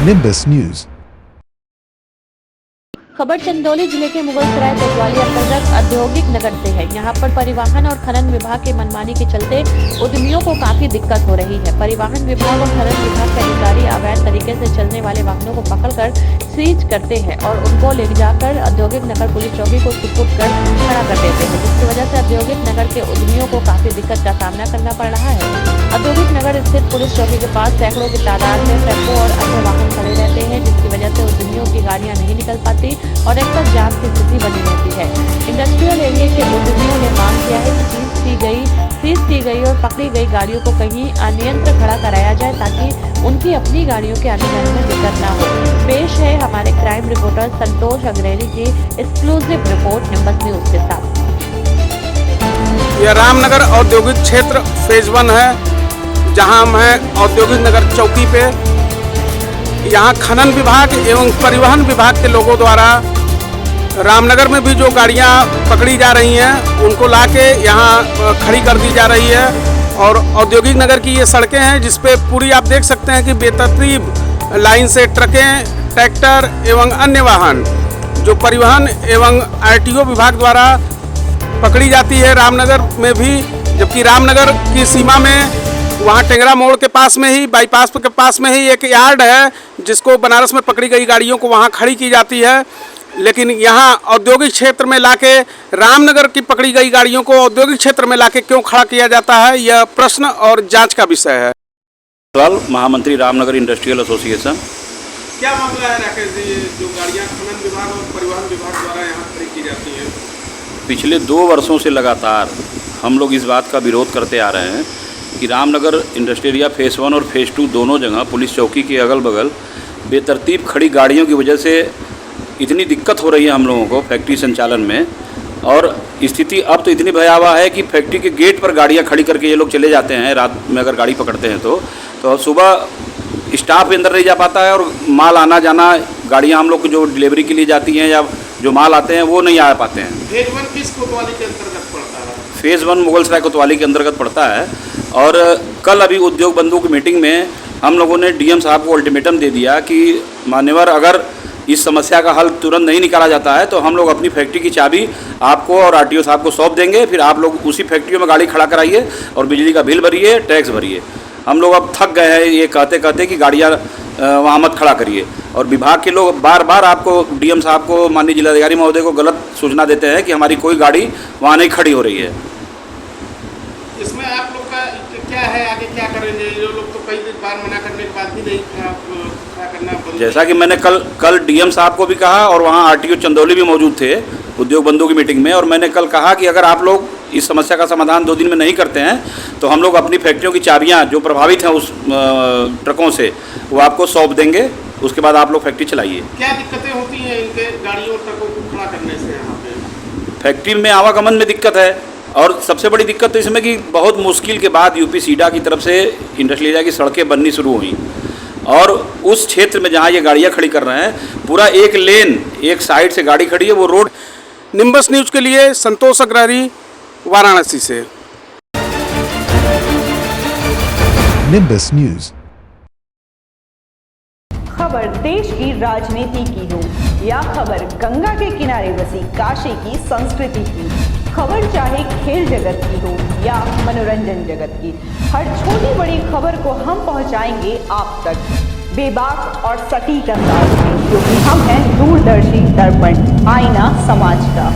Nimbus News। खबर चंदौली जिले के मुगलसराय कोतवाली अंतर्गत औद्योगिक नगर से है। यहां पर परिवहन और खनन विभाग के मनमानी के चलते उद्यमियों को काफी दिक्कत हो रही है। परिवहन विभाग और खनन विभाग के अधिकारी अवैध तरीके से चलने वाले वाहनों को पकड़कर सीज करते हैं और उनको ले जाकर औद्योगिक नगर पुलिस चौकी को सुपुर्द कर खड़ा कर देते हैं, जिसकी वजह से औद्योगिक नगर के उद्यमियों को काफी दिक्कत का सामना करना पड़ रहा है। औद्योगिक नगर स्थित पुलिस चौकी के पास सैकड़ों की तादाद में ट्रकों और अन्य वाहन खड़े रहते हैं, जिसकी वजह से उद्यमियों की गाड़ियां नहीं निकल पाती और अक्सर जाम की स्थिति बनी रहती है। इंडस्ट्रियल एरिया के उद्यमियों ने मांग किया है कि सीज की गई और पकड़ी गई गाड़ियों को कहीं अनियंत्र खड़ा कराया जाए ताकि उनकी अपनी गाड़ियों के आने जाने में दिक्कत ना हो। पेश है हमारे क्राइम रिपोर्टर संतोष अग्रणी की एक्सक्लूसिव रिपोर्ट निम्बस न्यूज के साथ। यह रामनगर औद्योगिक क्षेत्र फेज 1 है, जहां हम हैं औद्योगिक नगर चौकी पे। यहाँ खनन विभाग एवं परिवहन विभाग के लोगों द्वारा रामनगर में भी जो गाड़ियाँ पकड़ी जा रही हैं उनको लाके यहाँ खड़ी कर दी जा रही है। और औद्योगिक नगर की ये सड़कें हैं जिस पे पूरी आप देख सकते हैं कि बेतरतीब लाइन से ट्रकें, ट्रैक्टर एवं अन्य वाहन जो परिवहन एवं आरटीओ विभाग द्वारा पकड़ी जाती है रामनगर में भी। जबकि रामनगर की सीमा में वहाँ टेंगरा मोड़ के पास में ही, बाईपास के पास में ही एक यार्ड है जिसको बनारस में पकड़ी गई गाड़ियों को वहाँ खड़ी की जाती है। लेकिन यहाँ औद्योगिक क्षेत्र में लाके रामनगर की पकड़ी गई गाड़ियों को औद्योगिक क्षेत्र में लाके क्यों खड़ा किया जाता है, यह प्रश्न और जांच का विषय है। महामंत्री रामनगर इंडस्ट्रियल एसोसिएशन। क्या मामला है राकेश जी, जो गाड़ियाँ खनन विभाग और परिवहन विभाग द्वारा यहाँ खड़ी की जाती हैं? पिछले 2 वर्षों से लगातार हम लोग इस बात का विरोध करते आ रहे हैं कि रामनगर इंडस्ट्रियल एरिया फेज़ 1 और फेज़ 2 दोनों जगह पुलिस चौकी के अगल बगल बेतरतीब खड़ी गाड़ियों की वजह से इतनी दिक्कत हो रही है हम लोगों को फैक्ट्री संचालन में। और स्थिति अब तो इतनी भयावह है कि फैक्ट्री के गेट पर गाड़ियां खड़ी करके ये लोग चले जाते हैं। रात में अगर गाड़ी पकड़ते हैं तो सुबह स्टाफ अंदर नहीं जा पाता है और माल आना जाना, गाड़ियां हम लोग को जो डिलीवरी के लिए जाती हैं या जो माल आते हैं वो नहीं आ पाते हैं। फेज 1 किस कोतवाली के अंतर्गत पड़ता है? फेज़ 1 मुगलसराय कोतवाली के अंतर्गत पड़ता है। और कल अभी उद्योग बंधु की मीटिंग में हम लोगों ने डीएम साहब को अल्टीमेटम दे दिया कि मान्यवर अगर इस समस्या का हल तुरंत नहीं निकाला जाता है तो हम लोग अपनी फैक्ट्री की चाबी आपको और आरटीओ साहब को सौंप देंगे, फिर आप लोग उसी फैक्ट्री में गाड़ी खड़ा कराइए और बिजली का बिल भरिए, टैक्स भरिए। हम लोग अब थक गए हैं ये कहते कहते कि गाड़ियाँ वहाँ मत खड़ा करिए। और विभाग के लोग बार बार आपको, डीएम साहब को, माननीय जिलाधिकारी महोदय को गलत सूचना देते हैं कि हमारी कोई गाड़ी वहाँ नहीं खड़ी हो रही है। इसमें आप लोग का क्या है, आगे क्या करेंगे? ये लोग तो कई बार मना करने के बाद भी नहीं खड़ा करना। जैसा कि मैंने कल डीएम साहब को भी कहा और वहाँ आरटीओ चंदौली भी मौजूद थे उद्योग बंधु की मीटिंग में, और मैंने कल कहा कि अगर आप लोग इस समस्या का समाधान 2 दिन में नहीं करते हैं तो हम लोग अपनी फैक्ट्रियों की चाबियाँ जो प्रभावित हैं उस ट्रकों से वो आपको सौंप देंगे। उसके बाद आप लोग फैक्ट्री चलाइए। क्या दिक्कतें होती हैं इनके गाड़ियों और ट्रकों को खड़ा करने से? यहाँ पे फैक्ट्री में आवागमन में दिक्कत है और सबसे बड़ी दिक्कत तो इसमें कि बहुत मुश्किल के बाद यूपी सीडा की तरफ से इंडस्ट्रियल एरिया की सड़कें बननी शुरू हुई और उस क्षेत्र में जहाँ ये गाड़ियाँ खड़ी कर रहे हैं पूरा एक लेन एक साइड से गाड़ी खड़ी है, वो रोड। निम्बस न्यूज़ के लिए संतोष अग्रणी, वाराणसी से। Nimbus News। खबर देश की राजनीति की हो या खबर गंगा के किनारे बसी काशी की संस्कृति की, खबर चाहे खेल जगत की हो या मनोरंजन जगत की, हर छोटी बड़ी खबर को हम पहुंचाएंगे आप तक बेबाक और सटीक अंदाज में, क्योंकि हम हैं दूरदर्शी दर्पण, आईना समाज का।